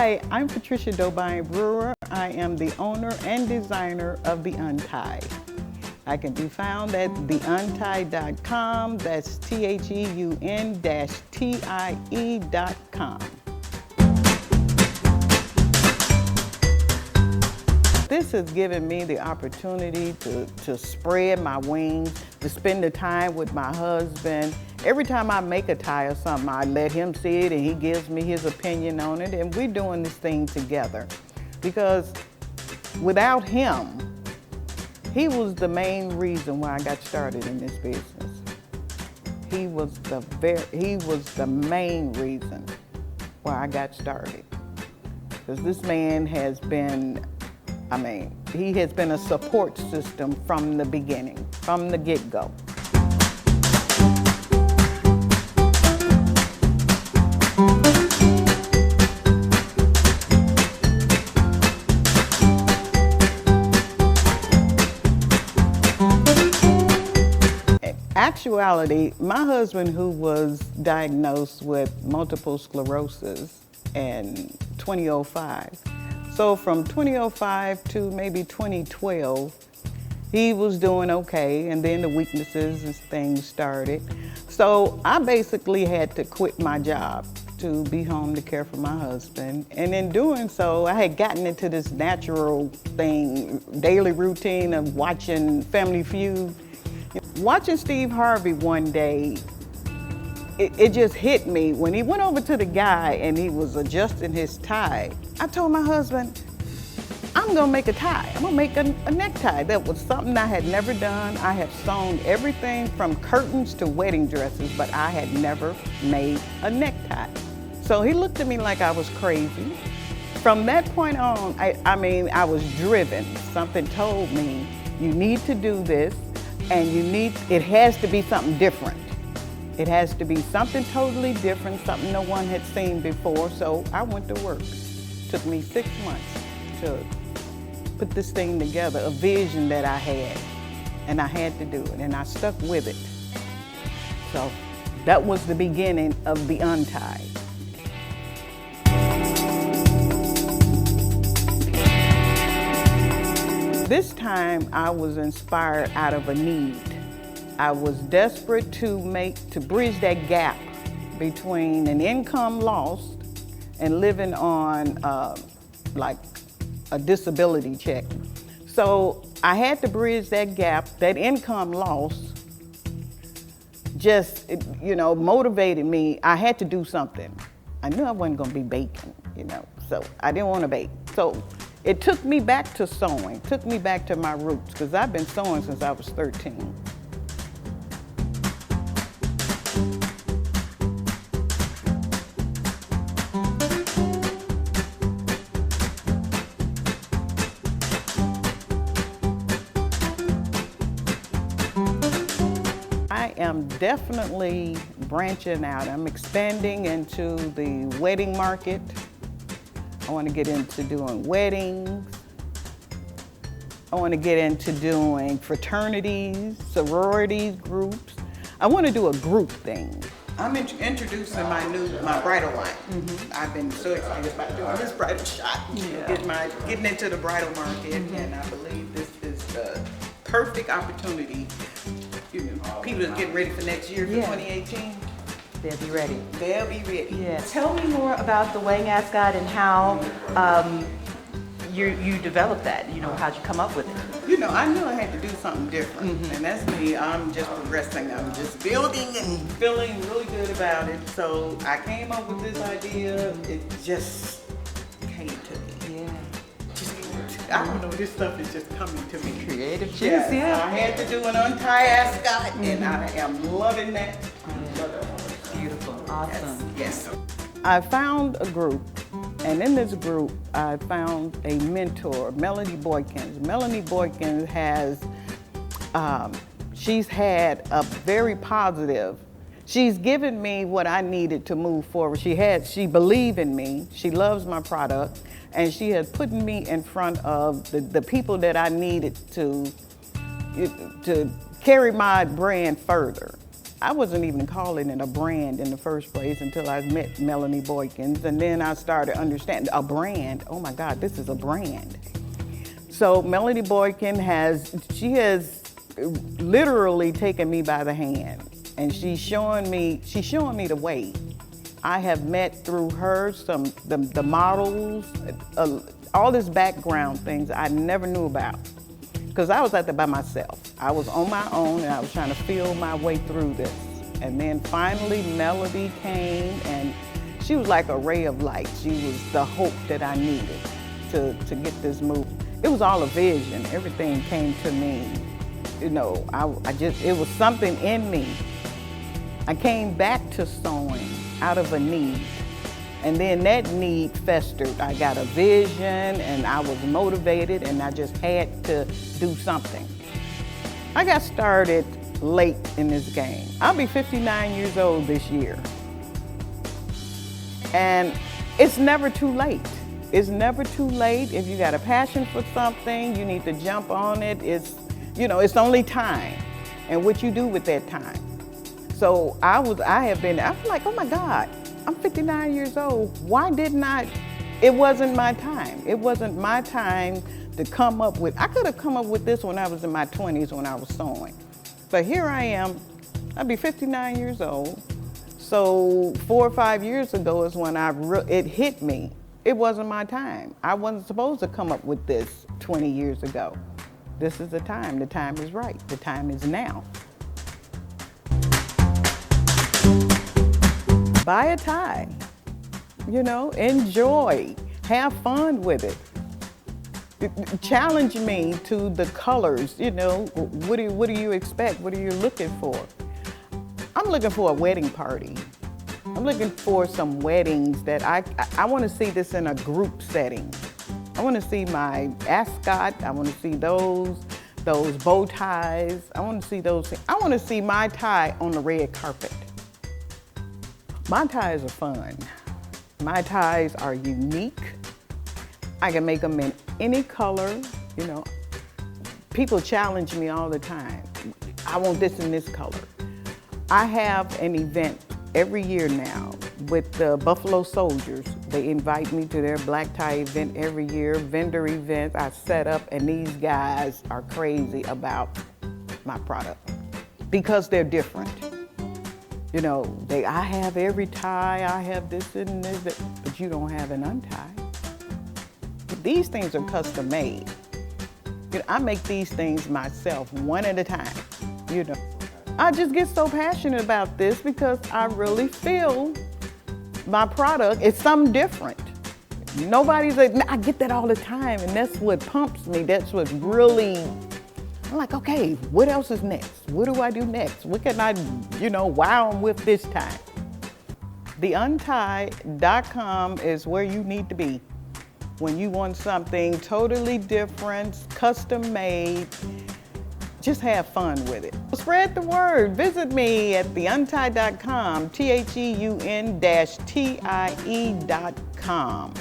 Hi, I'm Patricia dobine-brewer. I am the owner and designer of The Untied. I can be found at theuntied.com. That's THEUN-TIE.com. This has given me the opportunity to spread my wings, to spend the time with my husband. Every time I make a tie or something, I let him see it and he gives me his opinion on it, and we're doing this thing together. Because without him, he was the main reason why I got started in this business. He was the main reason why I got started. Because this man has been, he has been a support system from the beginning, from the get-go. Actuality, my husband, who was diagnosed with multiple sclerosis in 2005, so from 2005 to maybe 2012, he was doing okay, and then the weaknesses and things started. So I basically had to quit my job to be home to care for my husband. And in doing so, I had gotten into this natural thing, daily routine of watching Family Feud. Watching Steve Harvey one day, it just hit me. When he went over to the guy and he was adjusting his tie, I told my husband, I'm gonna make a tie. I'm gonna make a necktie. That was something I had never done. I have sewn everything from curtains to wedding dresses, but I had never made a necktie. So he looked at me like I was crazy. From that point on, I was driven. Something told me, you need to do this, and it has to be something different. It has to be something totally different, something no one had seen before, so I went to work. Took me 6 months to put this thing together, a vision that I had, and I had to do it, and I stuck with it. So that was the beginning of The Untied. This time I was inspired out of a need. I was desperate to bridge that gap between an income lost and living on like a disability check. So I had to bridge that gap. That income loss just, motivated me. I had to do something. I knew I wasn't gonna be baking, so I didn't want to bake. So it took me back to sewing, took me back to my roots, because I've been sewing since I was 13. I am definitely branching out. I'm expanding into the wedding market. I want to get into doing weddings. I want to get into doing fraternities, sororities, groups. I want to do a group thing. I'm introducing my bridal line. I've been so excited about doing this bridal shop, getting into the bridal market, and I believe this is the perfect opportunity. People are getting ready for next year, for 2018. They'll be ready. They'll be ready. Yeah. Tell me more about the wedding ascot and how you developed that. How'd you come up with it? I knew I had to do something different, and that's me. I'm just progressing. I'm just building and feeling really good about it. So I came up with this idea. It just came to me. Yeah. I don't know, this stuff is just coming to me. Creative juice, yeah. I had to do an untied ascot, and I am loving that. Beautiful, awesome. Yes. I found a group, and in this group, I found a mentor, Melanie Boykin. Melanie Boykin has, she's had a very positive, she's given me what I needed to move forward. She believed in me, she loves my product, and she has put me in front of the people that I needed to carry my brand further. I wasn't even calling it a brand in the first place until I met Melanie Boykins, and then I started understanding a brand. Oh my God, this is a brand. So Melanie Boykin has literally taken me by the hand, and she's showing me the way. I have met through her the models, all this background things I never knew about, because I was out there by myself. I was on my own and I was trying to feel my way through this. And then finally Melody came, and she was like a ray of light. She was the hope that I needed to get this move. It was all a vision. Everything came to me. You know, it was something in me. I came back to sewing out of a need. And then that need festered. I got a vision and I was motivated, and I just had to do something. I got started late in this game. I'll be 59 years old this year. And it's never too late. It's never too late. If you got a passion for something, you need to jump on it. It's only time and what you do with that time. So I was like, oh my God, I'm 59 years old. Why didn't I? It wasn't my time. It wasn't my time to come up with, I could have come up with this when I was in my 20s when I was sewing. But here I am, I'll be 59 years old. So 4 or 5 years ago is when it hit me. It wasn't my time. I wasn't supposed to come up with this 20 years ago. This is the time is right. The time is now. Buy a tie, enjoy, have fun with it. Challenge me to the colors, what do you expect? What are you looking for? I'm looking for a wedding party. I'm looking for some weddings that I want to see this in a group setting. I want to see my ascot, I want to see those bow ties, I want to see those things. I want to see my tie on the red carpet. My ties are fun. My ties are unique. I can make them in any color, People challenge me all the time. I want this in this color. I have an event every year now with the Buffalo Soldiers. They invite me to their black tie event every year, vendor event I set up, and these guys are crazy about my product because they're different. I have every tie, I have this and this, but you don't have an untie. These things are custom made. I make these things myself, one at a time, I just get so passionate about this because I really feel my product is something different. I get that all the time, and that's what pumps me. That's what really, I'm like, okay, what else is next? What do I do next? What can I, wow them with this time? TheUntie.com is where you need to be when you want something totally different, custom made. Just have fun with it. Spread the word. Visit me at theuntie.com, THEUN-TIE.com.